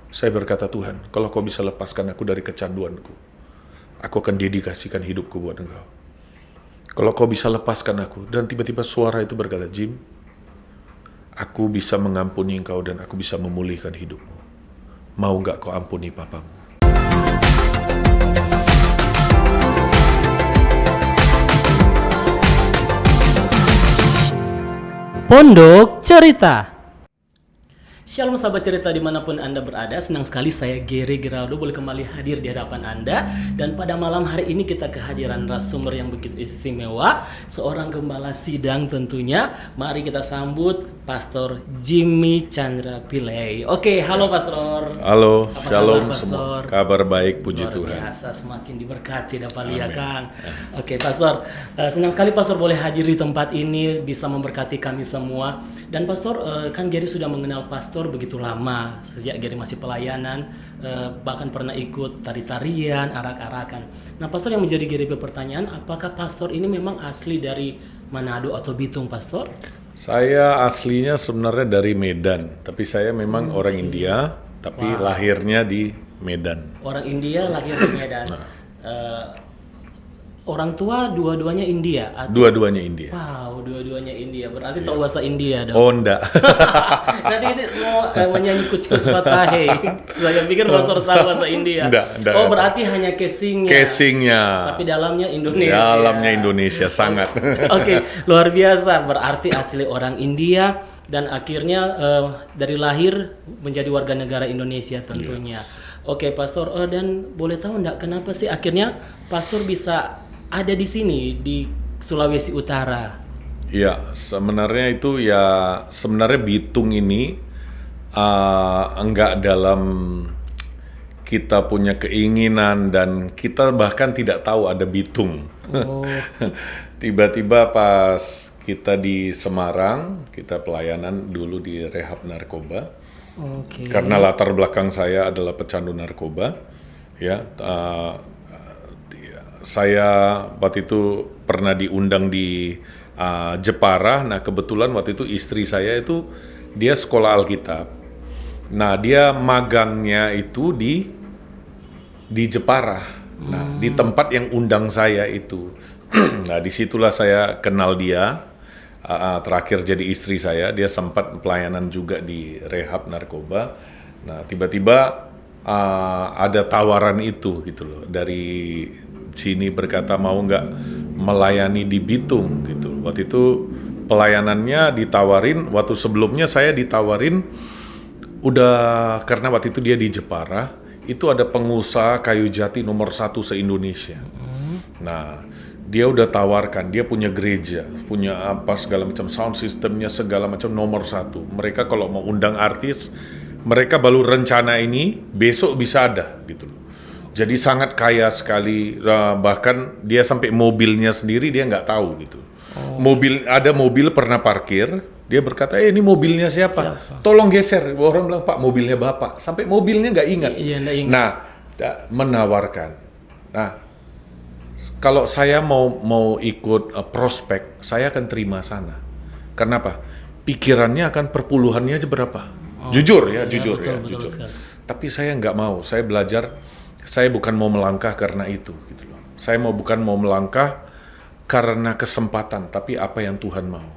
Saya berkata, Tuhan, kalau kau bisa lepaskan aku dari kecanduanku, aku akan dedikasikan hidupku buat engkau. Kalau kau bisa lepaskan aku. Dan tiba-tiba suara itu berkata, Jim, aku bisa mengampuni engkau dan aku bisa memulihkan hidupmu. Mau gak kau ampuni papamu? Pondok Cerita. Shalom sahabat cerita dimanapun Anda berada, senang sekali saya Gary Geraldo boleh kembali hadir di hadapan Anda. Dan pada malam hari ini kita kehadiran narasumber yang begitu istimewa, seorang gembala sidang tentunya. Mari kita sambut Pastor Jimmy Chandra Pillay. Oke, halo Pastor. Halo, Apa shalom kabar, semua. Pastor? Kabar baik, puji Luar Tuhan. biasa, semakin diberkati dapat lihat Kang. Oke Pastor, senang sekali Pastor boleh hadir di tempat ini, bisa memberkati kami semua. Dan Pastor, kan Gary sudah mengenal Pastor begitu lama, sejak Gary masih pelayanan, bahkan pernah ikut tari-tarian, arak-arakan. Nah Pastor, yang menjadi Gary pertanyaan, apakah Pastor ini memang asli dari Manado atau Bitung Pastor? Saya aslinya sebenarnya dari Medan, tapi saya memang orang India, tapi lahirnya di Medan. Orang India lahir di Medan. Eh, Orang tua dua-duanya India atau? Dua-duanya India. Wow, dua-duanya India. Berarti tahu bahasa India dong. Oh, enggak. Nanti ini semua menyanyi kuch-kuch patahe. Saya pikir Pastor tahu bahasa India. Enggak. Oh, berarti hanya casingnya. Casingnya. Tapi dalamnya Indonesia. Dalamnya Indonesia, sangat. Oke, luar biasa. Berarti asli orang India dan akhirnya dari lahir menjadi warga negara Indonesia tentunya. Oke, Pastor. Dan boleh tahu enggak kenapa sih akhirnya Pastor bisa ada di sini di Sulawesi Utara? Ya, sebenarnya itu sebenarnya Bitung ini enggak dalam kita punya keinginan dan kita bahkan tidak tahu ada Bitung. Oh. Tiba-tiba pas kita di Semarang, kita pelayanan dulu di rehab narkoba. Oke. Karena latar belakang saya adalah pecandu narkoba, ya. Saya waktu itu pernah diundang di Jepara. Nah kebetulan waktu itu istri saya itu dia sekolah Alkitab. Nah dia magangnya itu di Jepara. Nah di tempat yang undang saya itu. Nah disitulah saya kenal dia. Terakhir jadi istri saya. Dia sempat pelayanan juga di rehab narkoba. Nah tiba-tiba ada tawaran itu gitu loh dari sini, berkata mau nggak melayani di Bitung gitu. Waktu itu pelayanannya ditawarin, waktu sebelumnya saya ditawarin udah, karena waktu itu dia di Jepara, itu ada pengusaha kayu jati nomor 1 se-Indonesia. Nah dia udah tawarkan, dia punya gereja, punya apa segala macam, sound systemnya segala macam nomor 1. Mereka kalau mau undang artis, mereka baru rencana ini besok bisa ada gitu loh. Jadi sangat kaya sekali, bahkan dia sampai mobilnya sendiri dia nggak tahu gitu. Ada mobil pernah parkir, dia berkata, ini mobilnya siapa? Tolong geser. Orang bilang, Pak mobilnya Bapak. Sampai mobilnya nggak ingat. Iya, nggak ingat. Nah, menawarkan. Nah, kalau saya mau ikut prospek, saya akan terima sana. Kenapa? Pikirannya akan perpuluhannya aja berapa? Jujur. Betul Jujur. sekali. Tapi saya nggak mau. Saya belajar. Saya bukan mau melangkah karena itu, gitu loh. Saya bukan mau melangkah karena kesempatan, tapi apa yang Tuhan mau.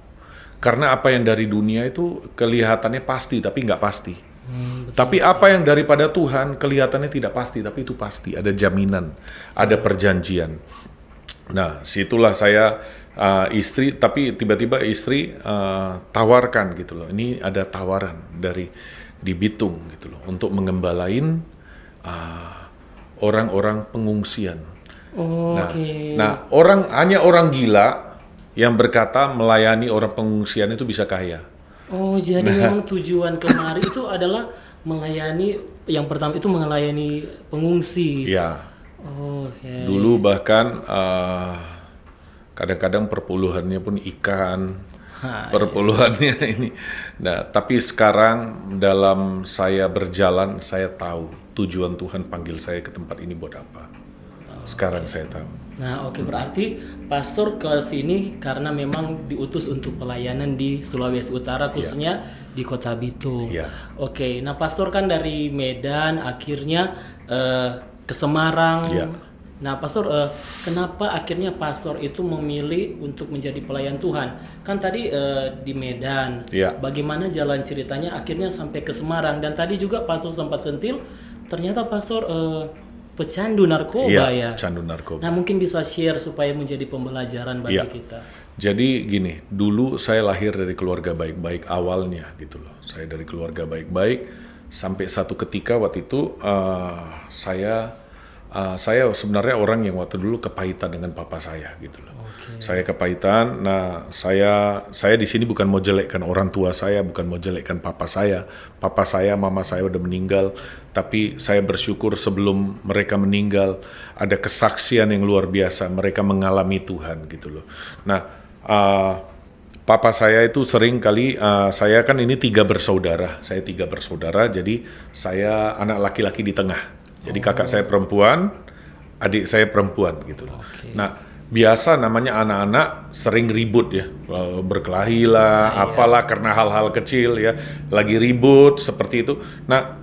Karena apa yang dari dunia itu kelihatannya pasti, tapi nggak pasti. Tapi apa yang daripada Tuhan kelihatannya tidak pasti, tapi itu pasti. Ada jaminan, ada perjanjian. Nah, situlah saya istri, tapi tiba-tiba istri tawarkan gitu loh. Ini ada tawaran di Bitung gitu loh, untuk mengembalain orang-orang pengungsian. Nah, hanya orang gila yang berkata melayani orang pengungsian itu bisa kaya. Oh, jadi memang tujuan kemari itu adalah melayani, yang pertama itu melayani pengungsi. Ya. Oke. Dulu bahkan kadang-kadang perpuluhannya pun ikan, perpuluhannya ini. Nah, tapi sekarang dalam saya berjalan, saya tahu tujuan Tuhan panggil saya ke tempat ini buat apa. Sekarang saya tahu. Nah, oke, berarti pastor ke sini karena memang diutus untuk pelayanan di Sulawesi Utara, khususnya di Kota Bitung. Iya. Oke, nah pastor kan dari Medan akhirnya ke Semarang. Iya. Nah, pastor, kenapa akhirnya pastor itu memilih untuk menjadi pelayan Tuhan? Kan tadi di Medan. Iya. Bagaimana jalan ceritanya akhirnya sampai ke Semarang? Dan tadi juga pastor sempat sentil, ternyata pastor pecandu narkoba ya. Candu narkoba. Nah, mungkin bisa share supaya menjadi pembelajaran bagi Iya. kita. Jadi gini, dulu saya lahir dari keluarga baik-baik awalnya gitu loh. Saya dari keluarga baik-baik sampai satu ketika waktu itu saya sebenarnya orang yang waktu dulu kepahitan dengan papa saya gitu loh. Saya kepahitan. Nah, saya di sini bukan mau jelekkan orang tua saya, bukan mau jelekkan papa saya. Papa saya, mama saya udah meninggal, tapi saya bersyukur sebelum mereka meninggal ada kesaksian yang luar biasa. Mereka mengalami Tuhan gitu loh. Nah, papa saya itu sering kali, saya kan ini 3 bersaudara. Saya 3 bersaudara, jadi saya anak laki-laki di tengah. Jadi kakak saya perempuan, adik saya perempuan gitu loh. Nah, biasa namanya anak-anak sering ribut ya, berkelahi lah, apalah karena hal-hal kecil ya, lagi ribut seperti itu. Nah,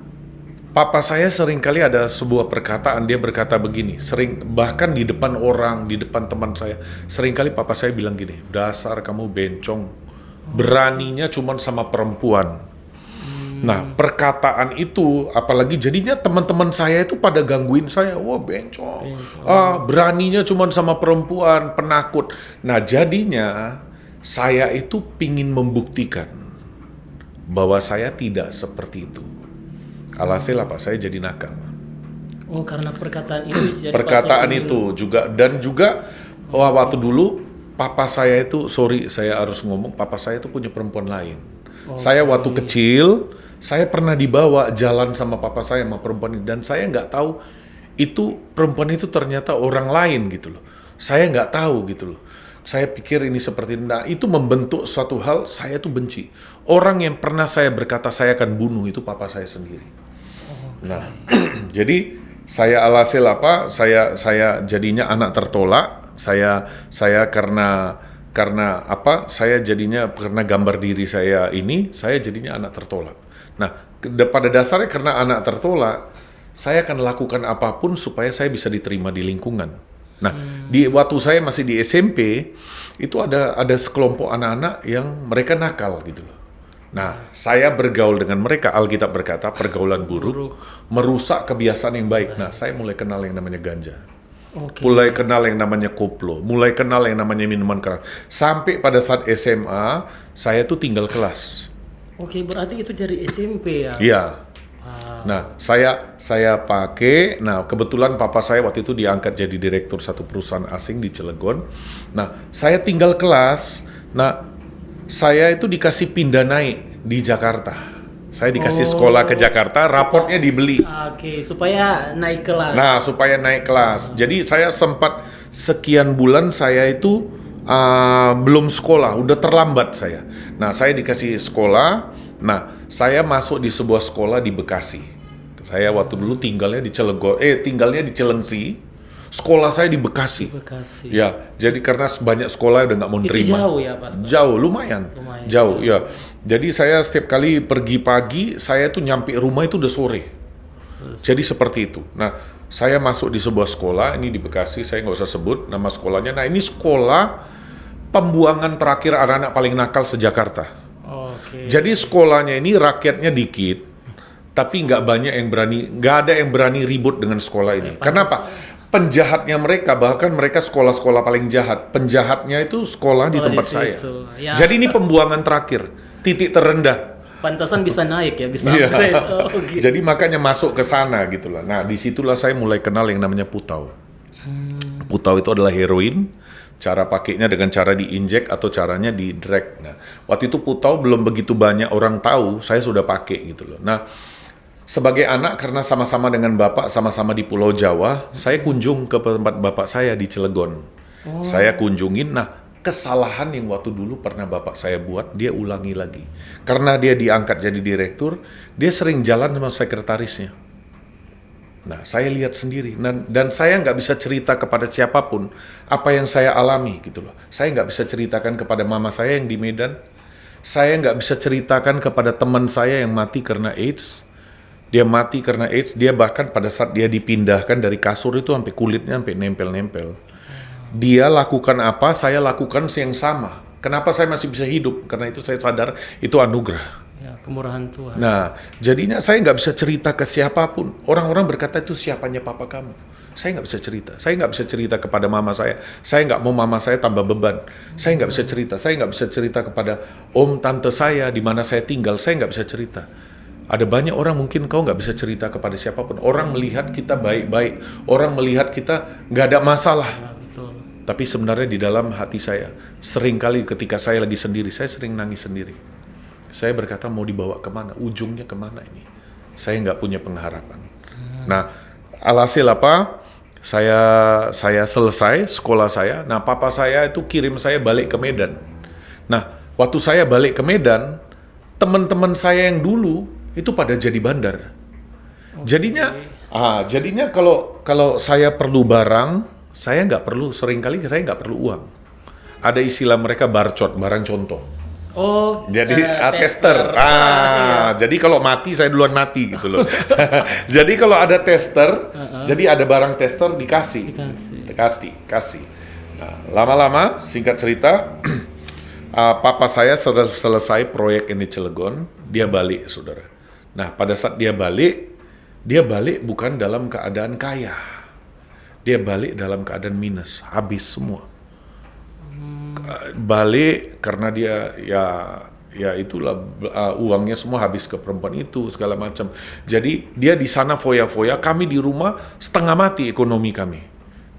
papa saya sering kali ada sebuah perkataan, dia berkata begini, sering bahkan di depan orang, di depan teman saya, sering kali papa saya bilang gini, dasar kamu bencong, beraninya cuman sama perempuan. Nah, perkataan itu, apalagi jadinya teman-teman saya itu pada gangguin saya. Wah, bencong. Beraninya cuma sama perempuan, penakut. Nah, jadinya saya itu pingin membuktikan bahwa saya tidak seperti itu. Alhasil apa? Saya jadi nakal. Oh, karena perkataan itu jadi Perkataan itu juga, dan juga waktu dulu papa saya itu, sorry saya harus ngomong, papa saya itu punya perempuan lain. Saya waktu kecil, saya pernah dibawa jalan sama papa saya sama perempuan ini, dan saya nggak tahu itu perempuan itu ternyata orang lain gitu loh. Saya nggak tahu gitu loh. Saya pikir ini seperti ini. Nah, itu membentuk suatu hal, saya tuh benci. Orang yang pernah saya berkata saya akan bunuh itu papa saya sendiri. Nah, jadi saya alhasil apa? Saya jadinya anak tertolak. Saya karena apa? Saya jadinya karena gambar diri saya ini, saya jadinya anak tertolak. Nah, pada dasarnya karena anak tertolak, saya akan lakukan apapun supaya saya bisa diterima di lingkungan. Nah, di waktu saya masih di SMP, itu ada sekelompok anak-anak yang mereka nakal gitu loh. Nah, saya bergaul dengan mereka. Alkitab berkata, pergaulan buruk merusak kebiasaan yang baik. Nah, saya mulai kenal yang namanya ganja. Mulai kenal yang namanya koplo, mulai kenal yang namanya minuman keras. Sampai pada saat SMA, saya tuh tinggal kelas. Oke, berarti itu dari SMP ya? Iya. Nah, saya pakai. Nah, kebetulan papa saya waktu itu diangkat jadi direktur satu perusahaan asing di Cilegon. Nah, saya tinggal kelas. Nah, saya itu dikasih pindah naik di Jakarta. Saya dikasih sekolah ke Jakarta, rapotnya dibeli. Oke, supaya naik kelas. Nah, supaya naik kelas. Jadi saya sempat sekian bulan saya itu belum sekolah, udah terlambat saya. Nah, saya dikasih sekolah. Nah, saya masuk di sebuah sekolah di Bekasi. Saya waktu dulu tinggalnya di tinggalnya di Cilengsi. Sekolah saya di Bekasi. Bekasi. Ya, jadi karena banyak sekolah udah nggak mau Itu nerima. jauh ya, Pak? Jauh, lumayan. Jauh, ya. Jadi saya setiap kali pergi pagi, saya tuh nyampe rumah itu udah sore. Jadi seperti itu. Nah, saya masuk di sebuah sekolah, ini di Bekasi, saya nggak usah sebut nama sekolahnya. Nah, ini sekolah pembuangan terakhir anak-anak paling nakal se-Jakarta. Jadi sekolahnya ini rakyatnya dikit, tapi nggak ada yang berani ribut dengan sekolah ini. Kenapa? Penjahatnya mereka, bahkan mereka sekolah-sekolah paling jahat. Penjahatnya itu sekolah di tempat saya. Ya. Jadi ini pembuangan terakhir, titik terendah. Pantasan bisa naik ya, bisa Iya. upgrade. Gitu. Jadi makanya masuk ke sana gitu lah. Nah, disitulah saya mulai kenal yang namanya putau. Putau itu adalah heroin. Cara pakainya dengan cara diinjek atau caranya di drag. Nah, waktu itu putau belum begitu banyak orang tahu, saya sudah pakai gitu loh. Nah, sebagai anak karena sama-sama dengan bapak, sama-sama di Pulau Jawa, saya kunjung ke tempat bapak saya di Cilegon. Saya kunjungin, nah kesalahan yang waktu dulu pernah bapak saya buat, dia ulangi lagi. Karena dia diangkat jadi direktur, dia sering jalan sama sekretarisnya. Nah, saya lihat sendiri, dan saya nggak bisa cerita kepada siapapun apa yang saya alami gitu loh. Saya nggak bisa ceritakan kepada mama saya yang di Medan, saya nggak bisa ceritakan kepada teman saya yang mati karena AIDS. Dia mati karena AIDS, dia bahkan pada saat dia dipindahkan dari kasur itu sampai kulitnya sampai nempel-nempel. Dia lakukan apa, saya lakukan yang sama. Kenapa saya masih bisa hidup? Karena itu saya sadar itu anugerah. Ya, kemurahan Tuhan. Nah, jadinya saya nggak bisa cerita ke siapapun. Orang-orang berkata itu siapanya papa kamu. Saya nggak bisa cerita. Saya nggak bisa cerita kepada mama saya. Saya nggak mau mama saya tambah beban. Saya nggak bisa cerita. Saya nggak bisa cerita kepada om tante saya di mana saya tinggal. Saya nggak bisa cerita. Ada banyak orang mungkin kau nggak bisa cerita kepada siapapun. Orang melihat kita baik-baik. Orang melihat kita nggak ada masalah. Ya, betul. Tapi sebenarnya di dalam hati saya, seringkali ketika saya lagi sendiri, saya sering nangis sendiri. Saya berkata mau dibawa kemana, ujungnya kemana ini? Saya nggak punya pengharapan. Nah, alhasil apa? Saya selesai sekolah saya. Nah, papa saya itu kirim saya balik ke Medan. Nah, waktu saya balik ke Medan, teman-teman saya yang dulu itu pada jadi bandar. Jadinya kalau saya perlu barang, saya nggak perlu, seringkali saya nggak perlu uang. Ada istilah mereka barcot, barang contoh. Oh, Jadi tester. tester. Jadi kalau mati saya duluan mati gitu loh. Jadi kalau ada tester, jadi ada barang tester dikasih. Kasih. Nah, lama-lama singkat cerita, papa saya sudah selesai proyek ini Cilegon, dia balik, saudara. Nah, pada saat dia balik bukan dalam keadaan kaya. Dia balik dalam keadaan minus, habis semua. Balik karena dia ya itulah uangnya semua habis ke perempuan itu segala macam. Jadi dia di sana foya-foya, kami di rumah setengah mati ekonomi kami.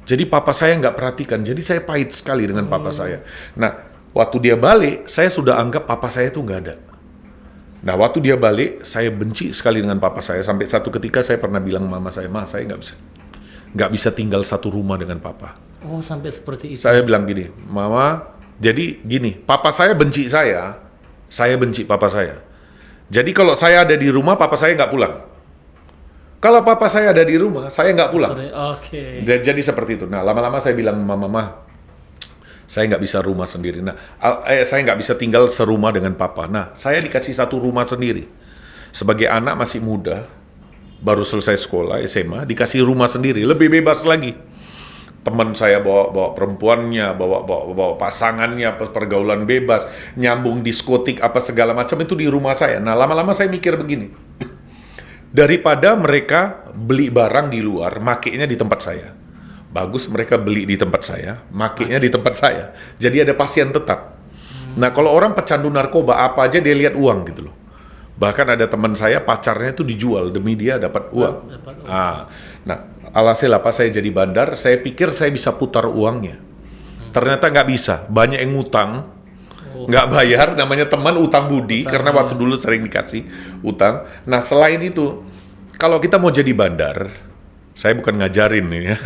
Jadi papa saya nggak perhatikan, jadi saya pahit sekali dengan papa saya. Nah, waktu dia balik, saya sudah anggap papa saya itu nggak ada. Nah, waktu dia balik, saya benci sekali dengan papa saya. Sampai satu ketika saya pernah bilang mama saya, "Ma, saya nggak bisa tinggal satu rumah dengan papa." Oh, sampai seperti itu. Saya bilang gini, Mama, jadi gini, papa saya benci saya benci papa saya. Jadi kalau saya ada di rumah, papa saya nggak pulang. Kalau papa saya ada di rumah, saya nggak pulang. Oke. Jadi seperti itu. Nah, lama-lama saya bilang, Mama, saya nggak bisa rumah sendiri. Nah, saya nggak bisa tinggal serumah dengan papa. Nah, saya dikasih satu rumah sendiri. Sebagai anak masih muda, baru selesai sekolah, SMA, dikasih rumah sendiri, lebih bebas lagi. Teman saya bawa perempuannya, bawa pasangannya, pergaulan bebas, nyambung diskotik apa segala macam itu di rumah saya. Nah, lama-lama saya mikir begini. Daripada mereka beli barang di luar, makainya di tempat saya. Bagus mereka beli di tempat saya, makainya di tempat saya. Jadi ada pasien tetap. Nah, kalau orang pecandu narkoba apa aja dia lihat uang gitu loh. Bahkan ada teman saya pacarnya itu dijual demi dia dapat uang. Nah, alhasil apa saya jadi bandar, saya pikir saya bisa putar uangnya. Ternyata nggak bisa, banyak yang ngutang, nggak bayar, namanya teman utang budi, karena waktu dulu sering dikasih utang. Nah, selain itu, kalau kita mau jadi bandar, saya bukan ngajarin nih ya.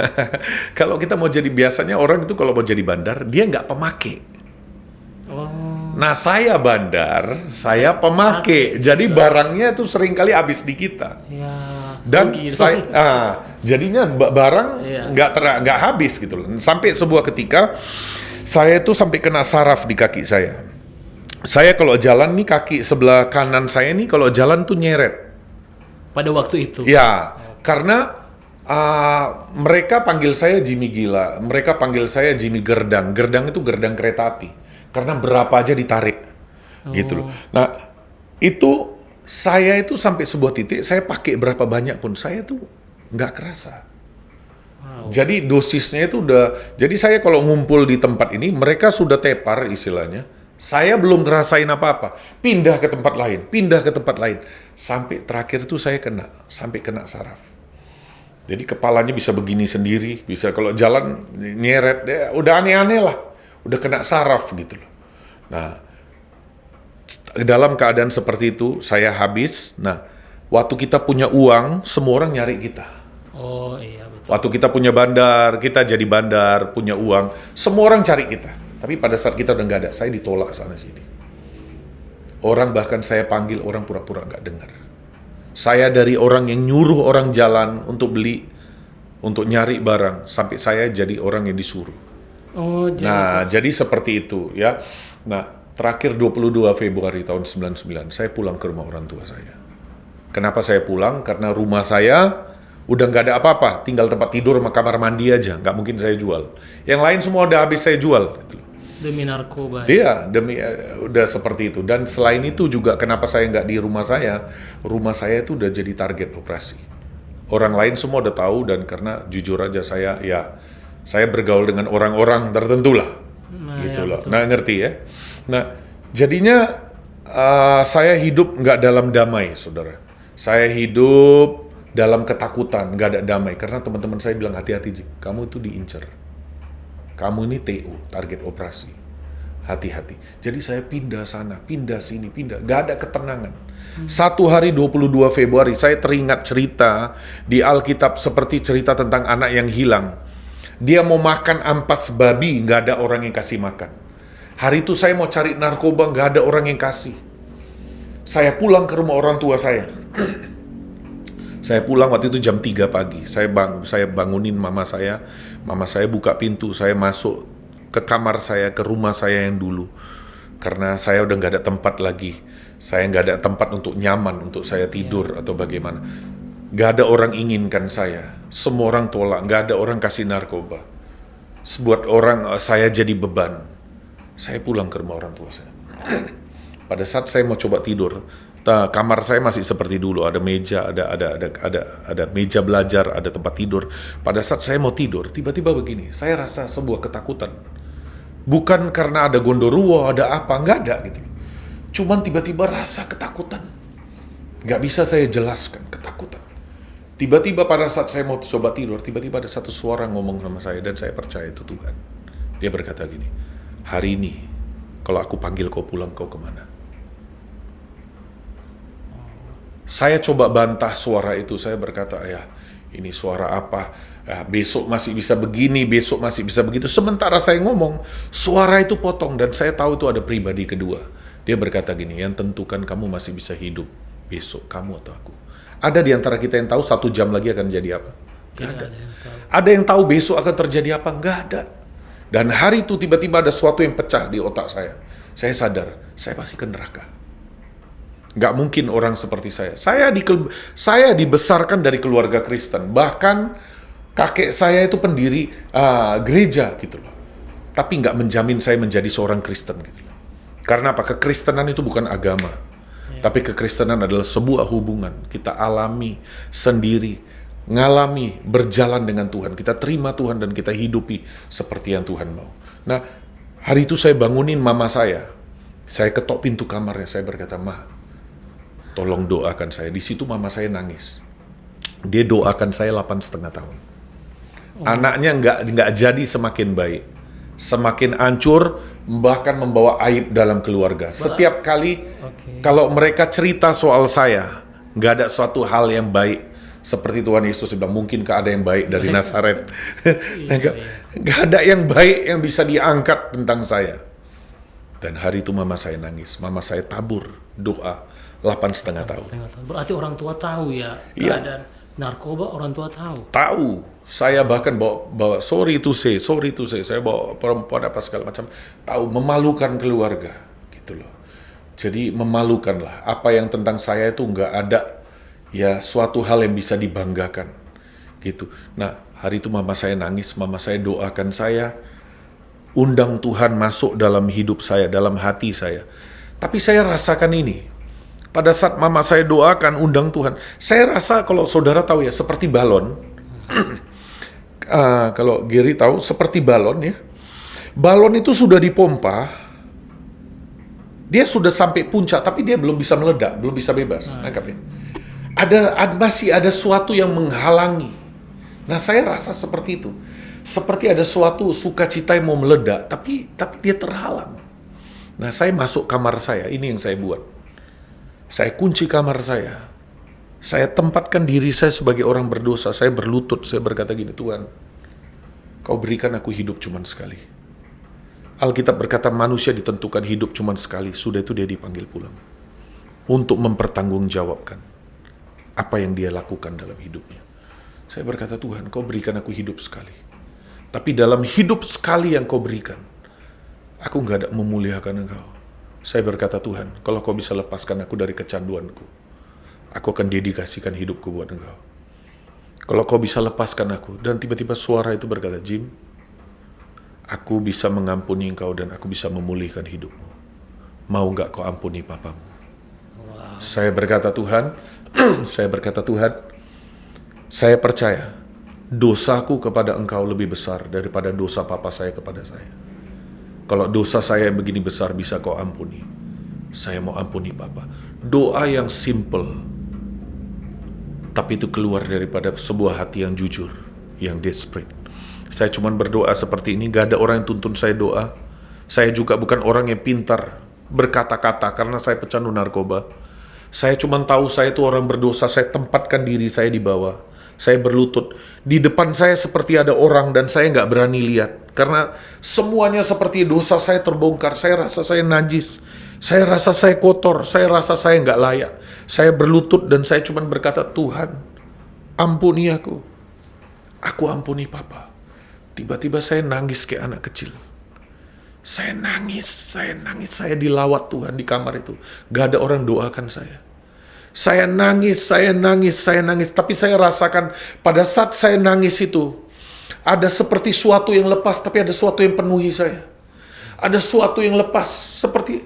Kalau kita mau jadi, biasanya orang itu kalau mau jadi bandar, dia nggak pemakai. Nah, saya bandar, saya pemakai. Jadi barangnya tuh seringkali habis di kita. Ya. Dan jadinya barang nggak habis gitu loh. Sampai sebuah ketika saya tuh sampai kena saraf di kaki saya. Saya kalau jalan nih, kaki sebelah kanan saya nih kalau jalan tuh nyeret. Pada waktu itu. Ya, karena mereka panggil saya Jimmy Gila, mereka panggil saya Jimmy Gerdang. Gerdang itu gerdang kereta api. Karena berapa aja ditarik, gitu loh. Nah, itu saya itu sampai sebuah titik, saya pakai berapa banyak pun, saya tuh nggak kerasa. Jadi dosisnya itu udah, jadi saya kalau ngumpul di tempat ini, mereka sudah tepar istilahnya, saya belum ngerasain apa-apa, pindah ke tempat lain, sampai terakhir itu saya sampai kena saraf. Jadi kepalanya bisa begini sendiri, bisa kalau jalan nyeret, udah aneh-aneh lah. Udah kena saraf gitu loh. Nah, dalam keadaan seperti itu, saya habis. Nah, waktu kita punya uang, semua orang nyari kita. Oh iya betul. Waktu kita punya bandar, kita jadi bandar, punya uang, semua orang cari kita. Tapi pada saat kita udah nggak ada, saya ditolak sana sini. Orang bahkan saya panggil, orang pura-pura nggak dengar. Saya dari orang yang nyuruh orang jalan untuk beli, untuk nyari barang, sampai saya jadi orang yang disuruh. Oh, jadi Nah, jadi seperti itu ya. Nah, terakhir 22 Februari tahun 99, saya pulang ke rumah orang tua saya. Kenapa saya pulang? Karena rumah saya udah nggak ada apa-apa, tinggal tempat tidur sama kamar mandi aja, nggak mungkin saya jual. Yang lain semua udah habis saya jual. Gitu. demi narkoba. Dia udah seperti itu. Dan selain itu juga kenapa saya nggak di rumah saya itu udah jadi target operasi. Orang lain semua udah tahu, dan karena jujur aja saya bergaul dengan orang-orang tertentu lah, gitu loh. Nah, ngerti ya. Nah, jadinya saya hidup nggak dalam damai, saudara. Saya hidup dalam ketakutan, nggak ada damai. Karena teman-teman saya bilang, hati-hati, Jim, kamu itu diincar. Kamu ini TU, target operasi. Hati-hati. Jadi saya pindah sana, pindah sini, pindah. Gak ada ketenangan. Satu hari 22 Februari, saya teringat cerita di Alkitab seperti cerita tentang anak yang hilang. Dia mau makan ampas babi, gak ada orang yang kasih makan. Hari itu saya mau cari narkoba, gak ada orang yang kasih. Saya pulang ke rumah orang tua saya. Saya pulang waktu itu jam 3 pagi. Saya bangunin mama saya. Mama saya buka pintu. Saya masuk ke kamar saya, ke rumah saya yang dulu. Karena saya udah nggak ada tempat lagi. Saya nggak ada tempat untuk nyaman, untuk saya tidur atau bagaimana. Nggak ada orang inginkan saya. Semua orang tolak. Nggak ada orang kasih narkoba. Sebuat orang saya jadi beban. Saya pulang ke rumah orang tua saya. Pada saat saya mau coba tidur, kamar saya masih seperti dulu, ada meja, ada meja belajar, ada tempat tidur. Pada saat saya mau tidur, tiba-tiba begini, saya rasa sebuah ketakutan. Bukan karena ada gondoruo, ada apa, nggak ada gitu. Cuman tiba-tiba rasa ketakutan. Nggak bisa saya jelaskan ketakutan. Tiba-tiba pada saat saya mau coba tidur, tiba-tiba ada satu suara ngomong sama saya, dan saya percaya itu Tuhan. Dia berkata gini, hari ini kalau aku panggil kau pulang, kau kemana? Saya coba bantah suara itu. Saya berkata, ya ini suara apa? Ya, besok masih bisa begini, besok masih bisa begitu. Sementara saya ngomong, suara itu potong, dan saya tahu itu ada pribadi kedua. Dia berkata gini, yang tentukan kamu masih bisa hidup besok, kamu atau aku. Ada di antara kita yang tahu 1 jam lagi akan jadi apa? Nggak ada. Ada yang tahu besok akan terjadi apa? Nggak ada. Dan hari itu tiba-tiba ada sesuatu yang pecah di otak saya. Saya sadar, saya pasti ke neraka. Nggak mungkin orang seperti saya. Saya dibesarkan dari keluarga Kristen. Bahkan kakek saya itu pendiri gereja gitu loh. Tapi nggak menjamin saya menjadi seorang Kristen gitu loh. Karena apa? Kekristenan itu bukan agama. Tapi kekristenan adalah sebuah hubungan. Kita alami sendiri. Ngalami, berjalan dengan Tuhan. Kita terima Tuhan dan kita hidupi seperti yang Tuhan mau. Nah, hari itu saya bangunin mama saya. Saya ketok pintu kamarnya. Saya berkata, Ma, tolong doakan saya. Di situ mama saya nangis. Dia doakan saya 8,5 tahun. Anaknya nggak jadi semakin baik, semakin hancur, bahkan membawa aib dalam keluarga. Setiap kali kalau mereka cerita soal saya, nggak ada suatu hal yang baik. Seperti Tuhan Yesus bilang, mungkinkah ada yang baik dari Nazaret? Nggak ada yang baik yang bisa diangkat tentang saya. Dan hari itu mama saya nangis. Mama saya tabur doa 8,5 tahun. Berarti orang tua tahu ya, keadaan narkoba orang tua tahu. Tahu. Saya bahkan bawa sorry to say, saya bawa perempuan apa segala macam. Tahu, memalukan keluarga gitu loh. Jadi memalukan lah. Apa yang tentang saya itu nggak ada ya suatu hal yang bisa dibanggakan gitu. Nah, hari itu mama saya nangis, mama saya doakan saya, undang Tuhan masuk dalam hidup saya, dalam hati saya. Tapi saya rasakan ini. Pada saat mama saya doakan, undang Tuhan, saya rasa kalau saudara tahu ya, seperti balon. Kalau Gary tahu, seperti balon ya. Balon itu sudah dipompa, dia sudah sampai puncak, tapi dia belum bisa meledak, belum bisa bebas. Nangkap ya? Masih ada suatu yang menghalangi. Nah, saya rasa seperti itu. Seperti ada suatu sukacita yang mau meledak, tapi dia terhalang. Nah, saya masuk kamar saya, ini yang saya buat. Saya kunci kamar saya. Saya tempatkan diri saya sebagai orang berdosa. Saya berlutut, saya berkata gini, Tuhan, Kau berikan aku hidup cuman sekali. Alkitab berkata manusia ditentukan hidup cuman sekali. Sudah itu dia dipanggil pulang. Untuk mempertanggungjawabkan apa yang dia lakukan dalam hidupnya. Saya berkata, Tuhan, kau berikan aku hidup sekali. Tapi dalam hidup sekali yang kau berikan, aku nggak ada memuliakan engkau. Saya berkata, Tuhan, kalau kau bisa lepaskan aku dari kecanduanku, aku akan dedikasikan hidupku buat engkau. Kalau kau bisa lepaskan aku. Dan tiba-tiba suara itu berkata, Jim, aku bisa mengampuni engkau dan aku bisa memulihkan hidupmu. Mau nggak kau ampuni papamu? Wow. Saya berkata, Tuhan, saya percaya dosaku kepada engkau lebih besar daripada dosa papa saya kepada saya. Kalau dosa saya yang begini besar bisa kau ampuni, saya mau ampuni papa. Doa yang simple, tapi itu keluar daripada sebuah hati yang jujur, yang desperate. Saya cuma berdoa seperti ini, gak ada orang yang tuntun saya doa. Saya juga bukan orang yang pintar berkata-kata karena saya pecandu narkoba. Saya cuma tahu saya itu orang berdosa, saya tempatkan diri saya di bawah. Saya berlutut. Di depan saya seperti ada orang dan saya gak berani lihat. Karena semuanya seperti dosa saya terbongkar. Saya rasa saya najis. Saya rasa saya kotor, saya rasa saya nggak layak. Saya berlutut dan saya cuma berkata, Tuhan, ampuni aku. Aku ampuni papa. Tiba-tiba saya nangis kayak anak kecil. Saya nangis, saya dilawat Tuhan di kamar itu. Gak ada orang doakan saya. Saya nangis. Tapi saya rasakan pada saat saya nangis itu, ada seperti suatu yang lepas, tapi ada suatu yang penuhi saya. Ada suatu yang lepas, seperti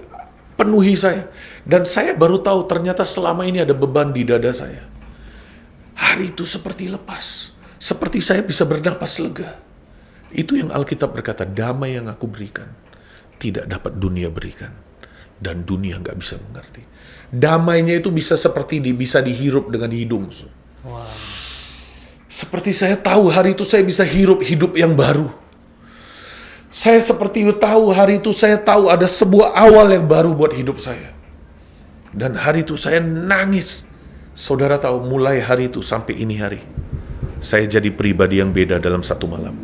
penuhi saya. Dan saya baru tahu ternyata selama ini ada beban di dada saya. Hari itu seperti lepas. Seperti saya bisa bernapas lega. Itu yang Alkitab berkata, damai yang aku berikan tidak dapat dunia berikan. Dan dunia nggak bisa mengerti. Damainya itu bisa seperti bisa dihirup dengan hidung. Wow. Seperti saya tahu hari itu saya bisa hirup hidup yang baru. Saya seperti tahu hari itu saya tahu ada sebuah awal yang baru buat hidup saya. Dan hari itu saya nangis. Saudara tahu mulai hari itu sampai ini hari, saya jadi pribadi yang beda dalam satu malam.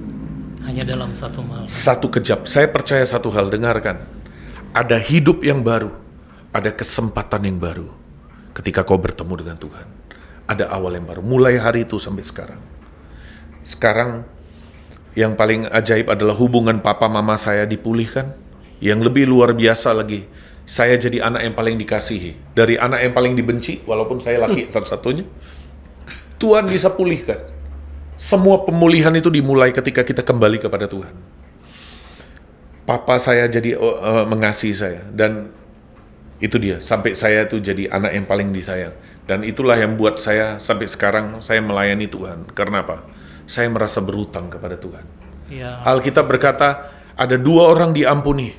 Hanya dalam satu malam. Satu kejap. Saya percaya satu hal, dengarkan. Ada hidup yang baru. Ada kesempatan yang baru. Ketika kau bertemu dengan Tuhan. Ada awal yang baru. Mulai hari itu sampai sekarang. Sekarang yang paling ajaib adalah hubungan papa mama saya dipulihkan. Yang lebih luar biasa lagi, saya jadi anak yang paling dikasihi. Dari anak yang paling dibenci, walaupun saya laki satu-satunya, Tuhan bisa pulihkan. Semua pemulihan itu dimulai ketika kita kembali kepada Tuhan. Papa saya jadi mengasihi saya. Dan itu dia, sampai saya itu jadi anak yang paling disayang. Dan itulah yang buat saya sampai sekarang saya melayani Tuhan. Karena apa? Saya merasa berutang kepada Tuhan. Ya. Alkitab berkata, ada dua orang diampuni.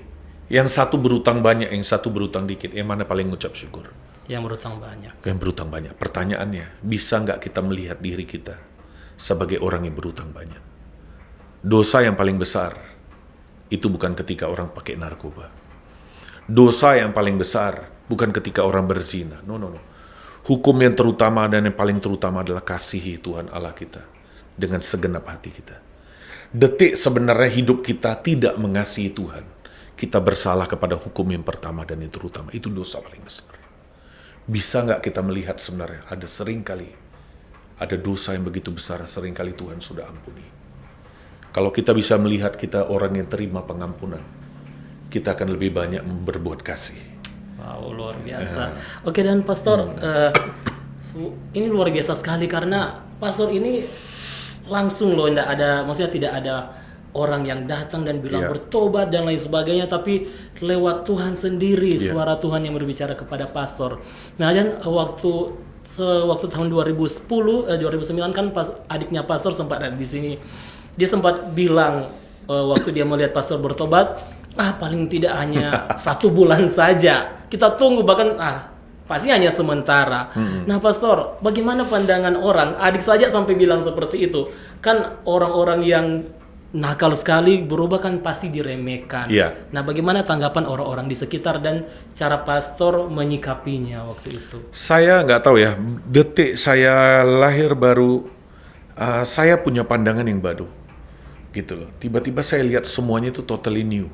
Yang satu berutang banyak, yang satu berutang dikit. Yang mana paling ngucap syukur? Yang berutang banyak. Yang berutang banyak. Pertanyaannya, bisa nggak kita melihat diri kita sebagai orang yang berutang banyak? Dosa yang paling besar, itu bukan ketika orang pakai narkoba. Dosa yang paling besar, bukan ketika orang berzina. No. Hukum yang terutama dan yang paling terutama adalah kasihi Tuhan Allah kita dengan segenap hati kita. Detik sebenarnya hidup kita tidak mengasihi Tuhan, kita bersalah kepada hukum yang pertama dan yang terutama. Itu dosa paling besar. Bisa nggak kita melihat sebenarnya ada seringkali ada dosa yang begitu besar, seringkali Tuhan sudah ampuni. Kalau kita bisa melihat kita orang yang terima pengampunan, kita akan lebih banyak berbuat kasih. Wow, luar biasa. Oke, dan Pastor, ini luar biasa sekali karena Pastor ini langsung loh, maksudnya tidak ada orang yang datang dan bilang bertobat dan lain sebagainya, tapi lewat Tuhan sendiri, suara Tuhan yang berbicara kepada Pastor. Nah, dan waktu tahun 2009 kan adiknya Pastor sempat ada di sini. Dia sempat bilang waktu dia melihat Pastor bertobat, paling tidak hanya 1 bulan saja. Kita tunggu, bahkan pasti hanya sementara. Nah, Pastor, bagaimana pandangan orang? Adik saja sampai bilang seperti itu. Kan orang-orang yang nakal sekali berubah kan pasti diremehkan. Iya. Nah, bagaimana tanggapan orang-orang di sekitar dan cara Pastor menyikapinya waktu itu? Saya nggak tahu ya, detik saya lahir baru, saya punya pandangan yang baru. Gitu loh. Tiba-tiba saya lihat semuanya itu totally new.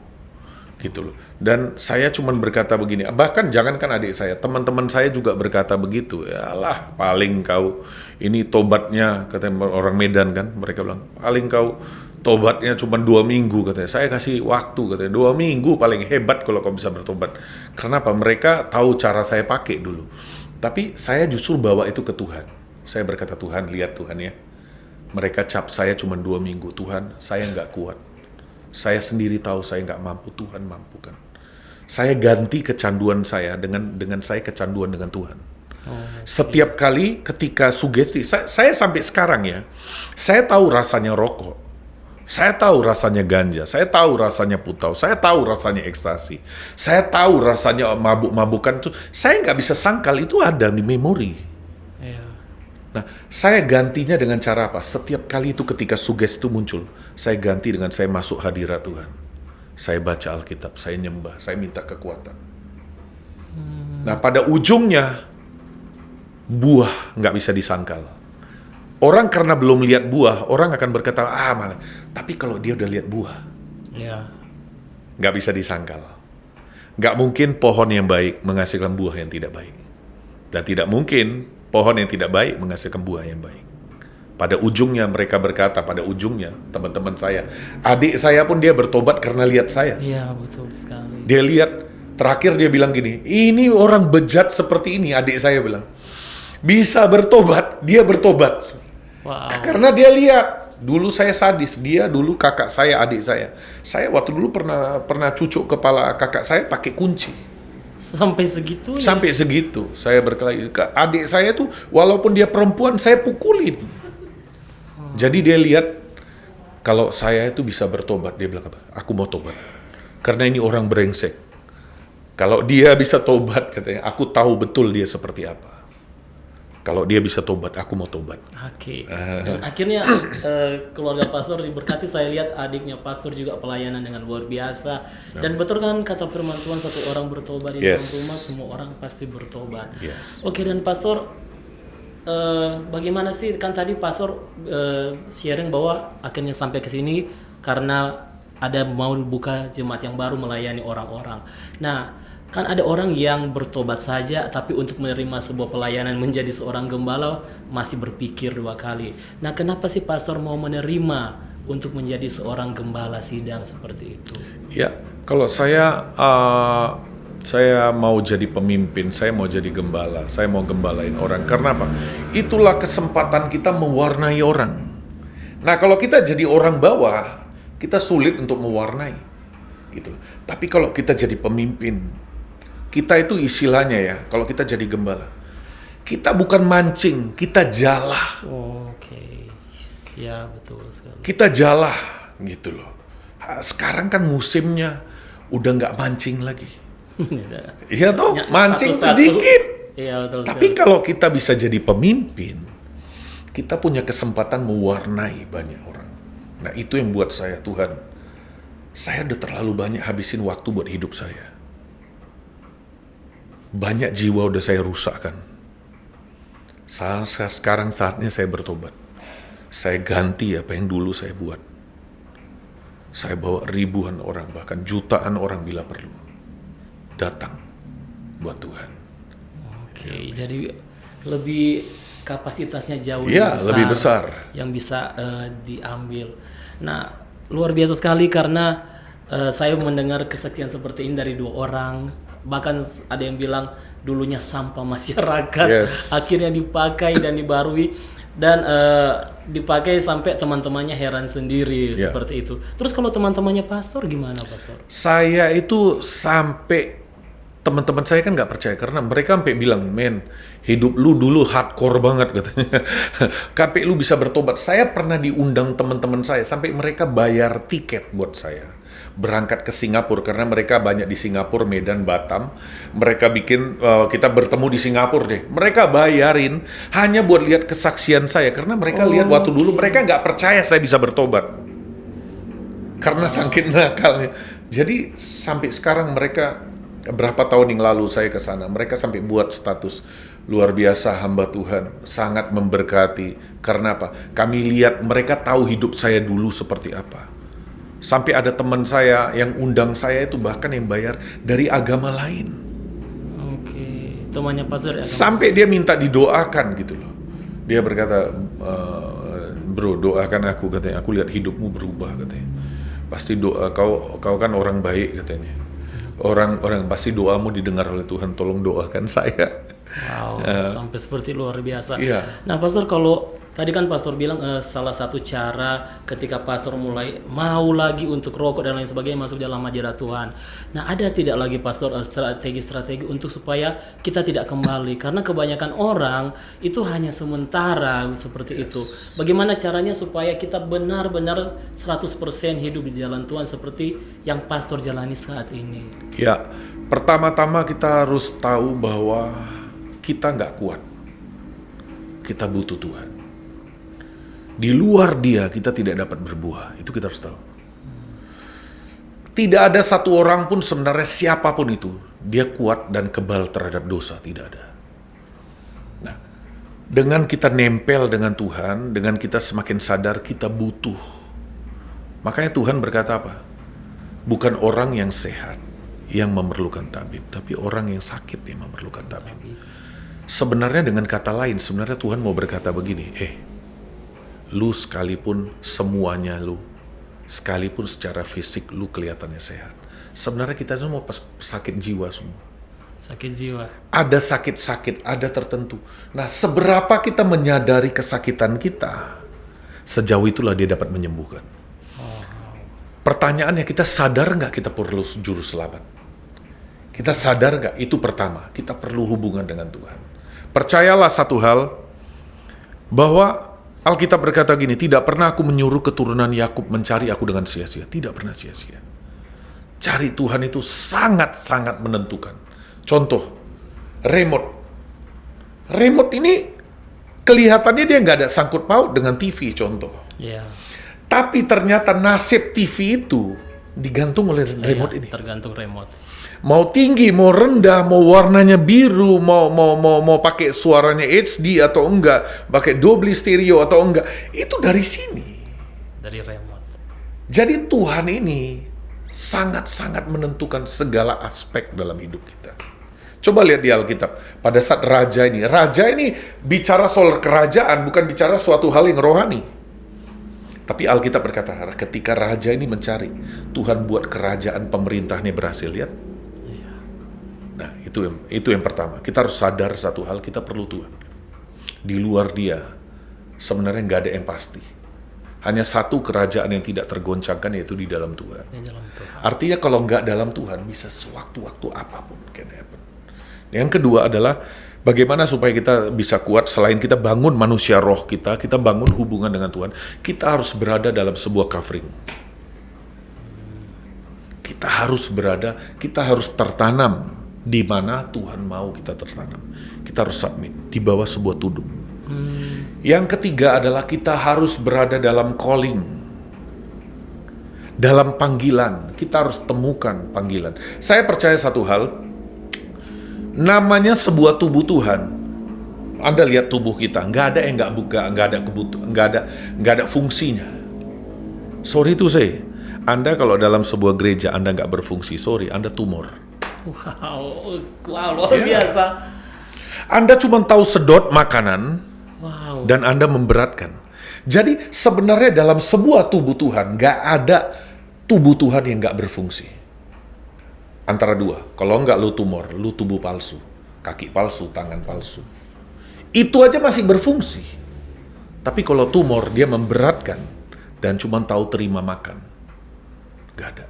gitu loh. Dan saya cuman berkata begini, bahkan jangankan adik saya, teman-teman saya juga berkata begitu. Yalah, paling kau ini tobatnya, katanya orang Medan kan, mereka bilang, paling kau tobatnya cuma 2 minggu, katanya. Saya kasih waktu, katanya 2 minggu paling hebat kalau kau bisa bertobat. Kenapa? Mereka tahu cara saya pakai dulu. Tapi saya justru bawa itu ke Tuhan. Saya berkata, Tuhan, lihat Tuhan ya, mereka cap saya cuma 2 minggu. Tuhan, saya nggak kuat. Saya sendiri tahu saya nggak mampu, Tuhan mampukan. Saya ganti kecanduan saya dengan saya kecanduan dengan Tuhan. Setiap kali ketika sugesti, saya sampai sekarang ya, saya tahu rasanya rokok, saya tahu rasanya ganja, saya tahu rasanya putau, saya tahu rasanya ekstasi, saya tahu rasanya mabuk-mabukan itu, saya nggak bisa sangkal itu ada di memori. Iya. Nah, saya gantinya dengan cara apa? Setiap kali itu ketika sugesti itu muncul, saya ganti dengan saya masuk hadirat Tuhan. Saya baca Alkitab, saya nyembah, saya minta kekuatan. Nah, pada ujungnya, buah nggak bisa disangkal. Orang karena belum lihat buah, orang akan berkata, malah. Tapi kalau dia udah lihat buah, Iya. nggak bisa disangkal. Nggak mungkin pohon yang baik menghasilkan buah yang tidak baik. Dan tidak mungkin pohon yang tidak baik menghasilkan buah yang baik. Pada ujungnya mereka berkata, pada ujungnya teman-teman saya, adik saya pun dia bertobat karena lihat saya. Iya, betul sekali. Dia lihat, terakhir dia bilang gini, ini orang bejat seperti ini, adik saya bilang. Bisa bertobat, dia bertobat. Wow. Karena dia lihat, dulu saya sadis, dia dulu kakak saya, adik saya. Saya waktu dulu pernah cucuk kepala kakak saya pakai kunci. Sampai segitu ya? Sampai segitu, saya berkelahi. Adik saya tuh, walaupun dia perempuan, saya pukulin. Jadi dia lihat, kalau saya itu bisa bertobat, dia bilang apa? Aku mau tobat. Karena ini orang brengsek. Kalau dia bisa tobat, katanya, aku tahu betul dia seperti apa. Kalau dia bisa tobat, aku mau tobat. Oke. Dan akhirnya keluarga pastor diberkati. Saya lihat adiknya pastor juga pelayanan dengan luar biasa. Dan betul kan kata firman Tuhan, satu orang bertobat di dalam rumah, semua orang pasti bertobat. Yes. Oke, dan pastor, bagaimana sih, kan tadi pastor sharing bahwa akhirnya sampai ke sini karena ada mau buka jemaat yang baru melayani orang-orang. Nah, kan ada orang yang bertobat saja, tapi untuk menerima sebuah pelayanan menjadi seorang gembala masih berpikir 2 kali. Nah, kenapa sih pastor mau menerima untuk menjadi seorang gembala sidang seperti itu? Ya, kalau saya mau jadi pemimpin, saya mau jadi gembala, saya mau gembalain orang. Karena apa? Itulah kesempatan kita mewarnai orang. Nah, kalau kita jadi orang bawah, kita sulit untuk mewarnai. Gitu. Tapi kalau kita jadi pemimpin, kita itu istilahnya ya, kalau kita jadi gembala, kita bukan mancing, kita jalah. Oke, ya betul sekali. Kita jalah, gitu loh. Sekarang kan musimnya udah nggak mancing lagi. Iya toh, mancing sedikit. Iya betul. Tapi kalau kita bisa jadi pemimpin, kita punya kesempatan mewarnai banyak orang. Nah itu yang buat saya, Tuhan, saya udah terlalu banyak habisin waktu buat hidup saya. Banyak jiwa udah saya rusakkan. Sekarang saatnya saya bertobat. Saya ganti apa yang dulu saya buat. Saya bawa ribuan orang, bahkan jutaan orang bila perlu datang buat Tuhan. Oke, jadi lebih kapasitasnya jauh lebih besar. yang bisa diambil. Nah, luar biasa sekali karena saya mendengar kesaksian seperti ini dari 2 orang. Bahkan ada yang bilang dulunya sampah masyarakat, akhirnya dipakai dan dibarui, dan dipakai sampai teman-temannya heran sendiri seperti itu. Terus kalau teman-temannya pastor gimana, pastor? Saya itu sampai teman-teman saya kan nggak percaya karena mereka sampai bilang, men, hidup lu dulu hardcore banget katanya. Sampai lu bisa bertobat. Saya pernah diundang teman-teman saya sampai mereka bayar tiket buat saya berangkat ke Singapura karena mereka banyak di Singapura, Medan, Batam. Mereka bikin kita bertemu di Singapura deh. Mereka bayarin hanya buat lihat kesaksian saya karena mereka lihat waktu dulu mereka nggak percaya saya bisa bertobat karena saking nakalnya. Jadi sampai sekarang mereka, berapa tahun yang lalu saya ke sana, mereka sampai buat status luar biasa hamba Tuhan, sangat memberkati. Karena apa? Kami lihat mereka tahu hidup saya dulu seperti apa. Sampai ada teman saya yang undang saya itu bahkan yang bayar dari agama lain. Oke, temannya pastor ya. Sampai dia minta didoakan gitu loh. Dia berkata, bro doakan aku katanya. Aku lihat hidupmu berubah katanya. Pasti doa kau kan orang baik katanya. Orang pasti doamu didengar oleh Tuhan. Tolong doakan saya. Wow, sampai seperti luar biasa. Iya. Nah, pastor, kalau tadi kan pastor bilang salah satu cara ketika pastor mulai mau lagi untuk rokok dan lain sebagainya masuk dalam ajaran Tuhan. Nah, ada tidak lagi pastor strategi-strategi untuk supaya kita tidak kembali? Karena kebanyakan orang itu hanya sementara seperti itu. Bagaimana caranya supaya kita benar-benar 100% hidup di jalan Tuhan seperti yang pastor jalani saat ini? Ya, pertama-tama kita harus tahu bahwa kita nggak kuat. Kita butuh Tuhan. Di luar Dia kita tidak dapat berbuah. Itu kita harus tahu. Tidak ada satu orang pun sebenarnya siapapun itu, dia kuat dan kebal terhadap dosa. Tidak ada. Nah, dengan kita nempel dengan Tuhan, dengan kita semakin sadar kita butuh. Makanya Tuhan berkata apa? Bukan orang yang sehat yang memerlukan tabib, tapi orang yang sakit yang memerlukan tabib. Sebenarnya dengan kata lain, sebenarnya Tuhan mau berkata begini, lu sekalipun semuanya lu, sekalipun secara fisik lu kelihatannya sehat. Sebenarnya kita semua sakit jiwa semua. Sakit jiwa. Ada sakit-sakit, ada tertentu. Nah, seberapa kita menyadari kesakitan kita, sejauh itulah dia dapat menyembuhkan. Pertanyaannya, kita sadar nggak kita perlu juru selamat? Kita sadar nggak? Itu pertama, kita perlu hubungan dengan Tuhan. Percayalah satu hal, bahwa Alkitab berkata gini, tidak pernah aku menyuruh keturunan Yakub mencari aku dengan sia-sia. Tidak pernah sia-sia. Cari Tuhan itu sangat-sangat menentukan. Contoh, remote. Remote ini kelihatannya dia nggak ada sangkut paut dengan TV, contoh. Iya. Tapi ternyata nasib TV itu digantung oleh remote ini. Tergantung remote. Mau tinggi, mau rendah, mau warnanya biru, mau pakai suaranya HD atau enggak, pakai Dolby stereo atau enggak, itu dari sini. Dari remote. Jadi Tuhan ini sangat-sangat menentukan segala aspek dalam hidup kita. Coba lihat di Alkitab, pada saat raja ini bicara soal kerajaan, bukan bicara suatu hal yang rohani. Tapi Alkitab berkata, ketika raja ini mencari, Tuhan buat kerajaan pemerintahnya berhasil. Lihat. Nah, itu yang pertama. Kita harus sadar satu hal, kita perlu Tuhan. Di luar Dia, sebenarnya nggak ada yang pasti. Hanya satu kerajaan yang tidak tergoncangkan, yaitu di dalam Tuhan. Artinya kalau nggak dalam Tuhan, bisa sewaktu-waktu apapun can happen. Yang kedua adalah, bagaimana supaya kita bisa kuat, selain kita bangun manusia roh kita bangun hubungan dengan Tuhan, kita harus berada dalam sebuah covering. Kita harus tertanam di mana Tuhan mau kita tertanam. Kita harus submit di bawah sebuah tudung. Yang ketiga adalah kita harus berada dalam calling, dalam panggilan. Kita harus temukan panggilan. Saya percaya satu hal, namanya sebuah tubuh Tuhan. Anda lihat tubuh kita, nggak ada yang nggak buka, nggak ada fungsinya. Sorry to say, Anda kalau dalam sebuah gereja Anda nggak berfungsi, sorry, Anda tumor. Wow, luar biasa. Anda cuma tahu sedot makanan, dan Anda memberatkan. Jadi sebenarnya dalam sebuah tubuh Tuhan, nggak ada tubuh Tuhan yang nggak berfungsi. Antara dua, kalau nggak lu tumor, lu tubuh palsu, kaki palsu, tangan palsu. Itu aja masih berfungsi. Tapi kalau tumor, dia memberatkan dan cuma tahu terima makan. Nggak ada.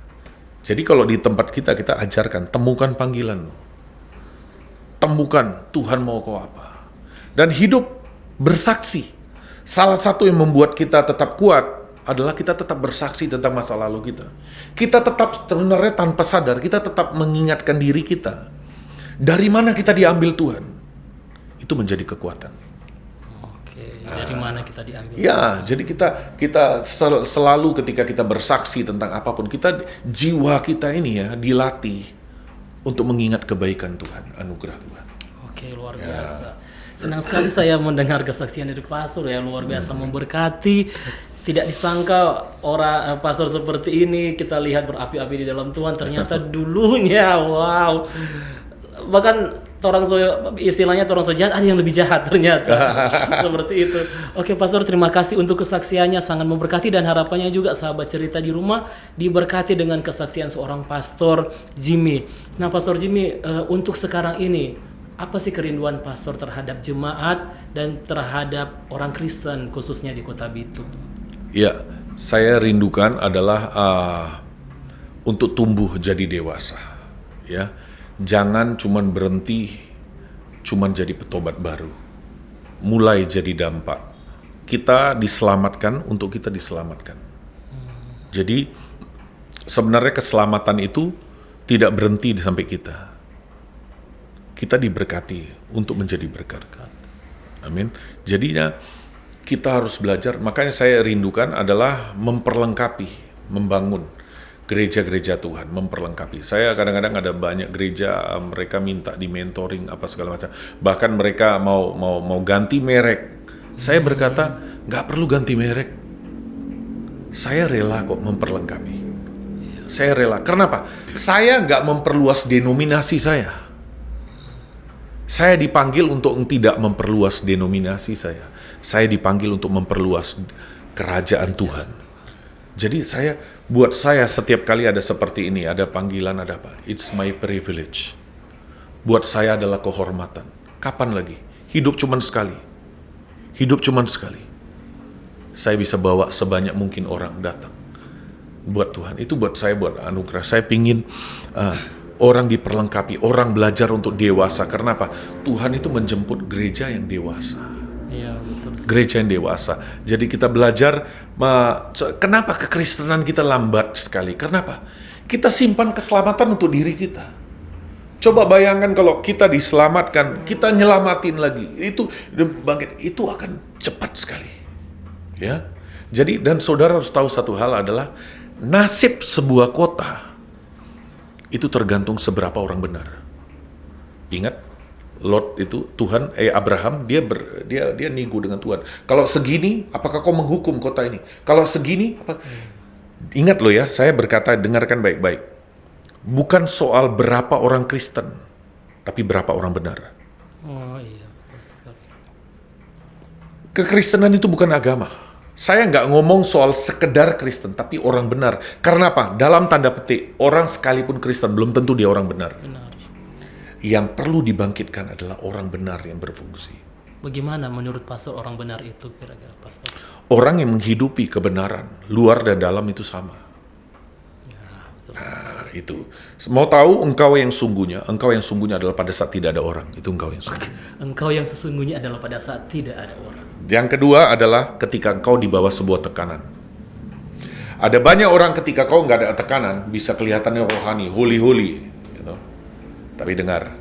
Jadi kalau di tempat kita ajarkan, temukan panggilan. Temukan Tuhan mau kau apa. Dan hidup bersaksi. Salah satu yang membuat kita tetap kuat adalah kita tetap bersaksi tentang masa lalu kita. Kita tetap sebenarnya tanpa sadar, kita tetap mengingatkan diri kita. Dari mana kita diambil Tuhan. Itu menjadi kekuatan. Dari mana kita diambil? Ya, jadi kita selalu ketika kita bersaksi tentang apapun, jiwa kita ini ya dilatih untuk mengingat kebaikan Tuhan, anugerah Tuhan. Oke, luar biasa. Senang sekali saya mendengar kesaksian dari pastor ya, luar biasa memberkati. Tidak disangka orang pastor seperti ini kita lihat berapi-api di dalam Tuhan, ternyata dulunya wow. Bahkan istilahnya orang jahat ada yang lebih jahat ternyata. Seperti itu. Oke Pastor, terima kasih untuk kesaksiannya, sangat memberkati, dan harapannya juga sahabat cerita di rumah diberkati dengan kesaksian seorang Pastor Jimmy. Nah Pastor Jimmy, untuk sekarang ini apa sih kerinduan Pastor terhadap jemaat dan terhadap orang Kristen khususnya di Kota Bitung? Ya, saya rindukan adalah untuk tumbuh jadi dewasa. Ya, jangan cuman berhenti, cuman jadi petobat baru. Mulai jadi dampak. Kita diselamatkan untuk kita diselamatkan. Jadi sebenarnya keselamatan itu tidak berhenti sampai kita. Kita diberkati untuk menjadi berkat. Amin. Jadinya kita harus belajar, makanya saya rindukan adalah memperlengkapi, membangun gereja-gereja Tuhan, memperlengkapi. Saya kadang-kadang ada banyak gereja, mereka minta di mentoring apa segala macam. Bahkan mereka mau ganti merek. Saya berkata, nggak perlu ganti merek. Saya rela kok memperlengkapi. Saya rela. Kenapa? Saya nggak memperluas denominasi saya. Saya dipanggil untuk tidak memperluas denominasi saya. Saya dipanggil untuk memperluas kerajaan Tuhan. Jadi buat saya setiap kali ada seperti ini, ada panggilan, ada apa, it's my privilege. Buat saya adalah kehormatan. Kapan lagi? Hidup cuman sekali. Hidup cuman sekali. Saya bisa bawa sebanyak mungkin orang datang. Buat Tuhan. Itu buat saya, buat anugerah. Saya pingin orang diperlengkapi, orang belajar untuk dewasa. Karena apa? Tuhan itu menjemput gereja yang dewasa. Iya, betul. Gereja yang dewasa. Jadi kita belajar, kenapa kekristenan kita lambat sekali? Kenapa? Kita simpan keselamatan untuk diri kita. Coba bayangkan kalau kita diselamatkan, kita nyelamatin lagi. Itu bangkit, itu akan cepat sekali. Ya. Jadi, dan saudara harus tahu satu hal adalah nasib sebuah kota itu tergantung seberapa orang benar. Ingat, Lot itu Abraham dia nego dengan Tuhan. Kalau segini, apakah kau menghukum kota ini? Kalau segini, apa? Ingat loh ya, saya berkata, dengarkan baik-baik. Bukan soal berapa orang Kristen, tapi berapa orang benar. Oh iya, betul sekali. Kekristenan itu bukan agama. Saya nggak ngomong soal sekedar Kristen, tapi orang benar. Karena apa? Dalam tanda petik, orang sekalipun Kristen belum tentu dia orang benar. Benar. Yang perlu dibangkitkan adalah orang benar yang berfungsi. Bagaimana menurut Pastor orang benar itu kira-kira Pastor? Orang yang menghidupi kebenaran, luar dan dalam itu sama. Ya, betul. Nah, itu. Mau tahu engkau yang sungguhnya adalah pada saat tidak ada orang. Itu engkau yang sungguhnya. Engkau yang sesungguhnya adalah pada saat tidak ada orang. Yang kedua adalah ketika engkau di bawah sebuah tekanan. Ada banyak orang ketika kau nggak ada tekanan, bisa kelihatannya rohani, holy. Gitu. Tapi dengar,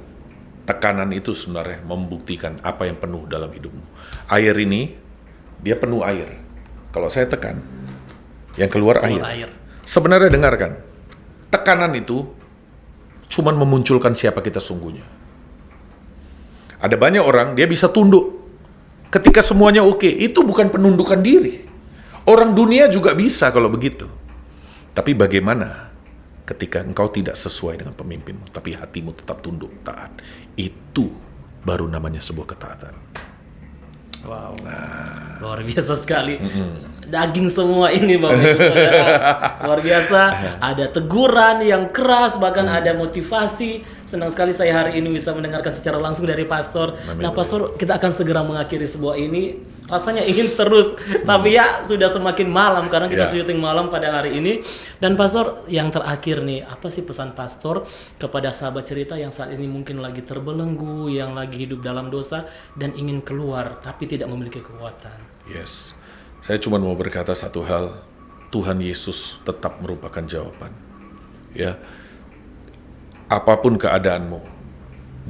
tekanan itu sebenarnya membuktikan apa yang penuh dalam hidupmu. Air ini, dia penuh air. Kalau saya tekan, yang keluar air. Sebenarnya dengarkan, tekanan itu cuman memunculkan siapa kita sungguhnya. Ada banyak orang, dia bisa tunduk. Ketika semuanya oke, itu bukan penundukan diri. Orang dunia juga bisa kalau begitu. Tapi bagaimana ketika engkau tidak sesuai dengan pemimpinmu, tapi hatimu tetap tunduk, taat. Itu baru namanya sebuah ketaatan. Wow, luar biasa sekali. Daging semua ini Bapak Ibu Saudara. Luar biasa. Ada teguran yang keras, bahkan ada motivasi. Senang sekali saya hari ini bisa mendengarkan secara langsung dari Pastor. Nah Pastor, kita akan segera mengakhiri sebuah ini. Rasanya ingin terus, tapi ya sudah semakin malam karena kita syuting malam pada hari ini. Dan Pastor, yang terakhir nih, apa sih pesan Pastor kepada sahabat cerita yang saat ini mungkin lagi terbelenggu, yang lagi hidup dalam dosa dan ingin keluar tapi tidak memiliki kekuatan? Yes, saya cuma mau berkata satu hal, Tuhan Yesus tetap merupakan jawaban. Ya, apapun keadaanmu,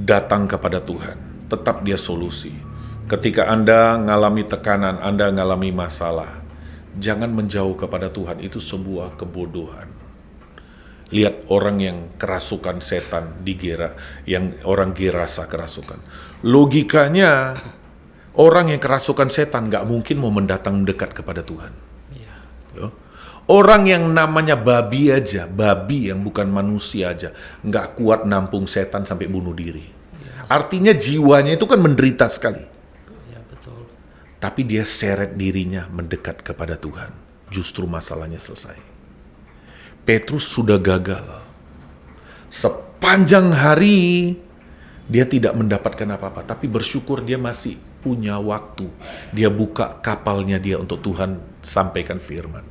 datang kepada Tuhan, tetap Dia solusi. Ketika Anda mengalami tekanan, Anda mengalami masalah, jangan menjauh kepada Tuhan, itu sebuah kebodohan. Lihat orang yang kerasukan setan digera, yang orang gerasa kerasukan. Logikanya, orang yang kerasukan setan gak mungkin mau mendatang dekat kepada Tuhan. Ya. Yo. Orang yang namanya babi aja, babi yang bukan manusia aja, nggak kuat nampung setan sampai bunuh diri. Artinya jiwanya itu kan menderita sekali. Ya, betul. Tapi dia seret dirinya mendekat kepada Tuhan. Justru masalahnya selesai. Petrus sudah gagal. Sepanjang hari dia tidak mendapatkan apa-apa, tapi bersyukur dia masih punya waktu. Dia buka kapalnya dia untuk Tuhan sampaikan firman.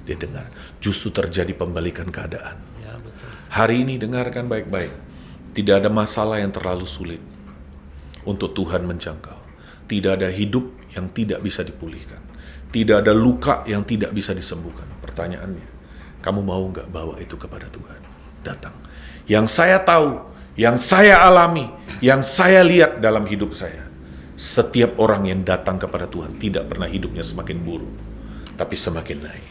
Dia dengar, justru terjadi pembalikan keadaan. Ya, betul. Hari ini dengarkan baik-baik. Tidak ada masalah yang terlalu sulit untuk Tuhan menjangkau. Tidak ada hidup yang tidak bisa dipulihkan. Tidak ada luka yang tidak bisa disembuhkan. Pertanyaannya, kamu mau nggak bawa itu kepada Tuhan? Datang. Yang saya tahu, yang saya alami, yang saya lihat dalam hidup saya, setiap orang yang datang kepada Tuhan tidak pernah hidupnya semakin buruk, tapi semakin naik.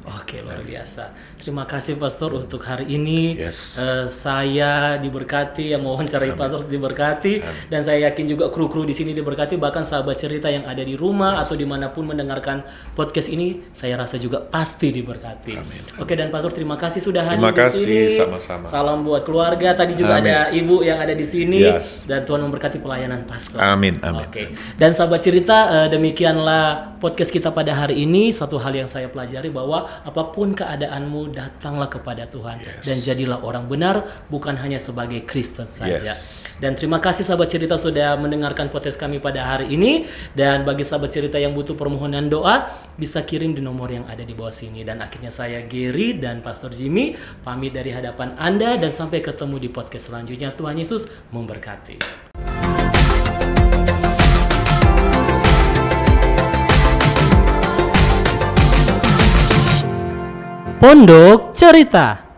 Oke, luar biasa. Terima kasih Pastor untuk hari ini. Yes. Saya diberkati, yang mau wawancarai Pastor diberkati, dan saya yakin juga kru-kru di sini diberkati. Bahkan sahabat cerita yang ada di rumah atau dimanapun mendengarkan podcast ini, saya rasa juga pasti diberkati. Amin. Oke, dan Pastor terima kasih sudah hadir Terima di kasih, sini. sama-sama. Salam buat keluarga. Tadi juga Amin. ada ibu yang ada di sini, Yes. dan Tuhan memberkati pelayanan Pastor. Amin, amin. Oke. Dan sahabat cerita, demikianlah podcast kita pada hari ini. Satu hal yang saya pelajari bahwa apapun keadaanmu, datanglah kepada Tuhan dan jadilah orang benar, bukan hanya sebagai Kristen saja. Yes. Dan terima kasih sahabat cerita sudah mendengarkan podcast kami pada hari ini. Dan bagi sahabat cerita yang butuh permohonan doa, bisa kirim di nomor yang ada di bawah sini. Dan akhirnya saya Gary dan Pastor Jimmy pamit dari hadapan Anda dan sampai ketemu di podcast selanjutnya. Tuhan Yesus memberkati. Pondok Cerita.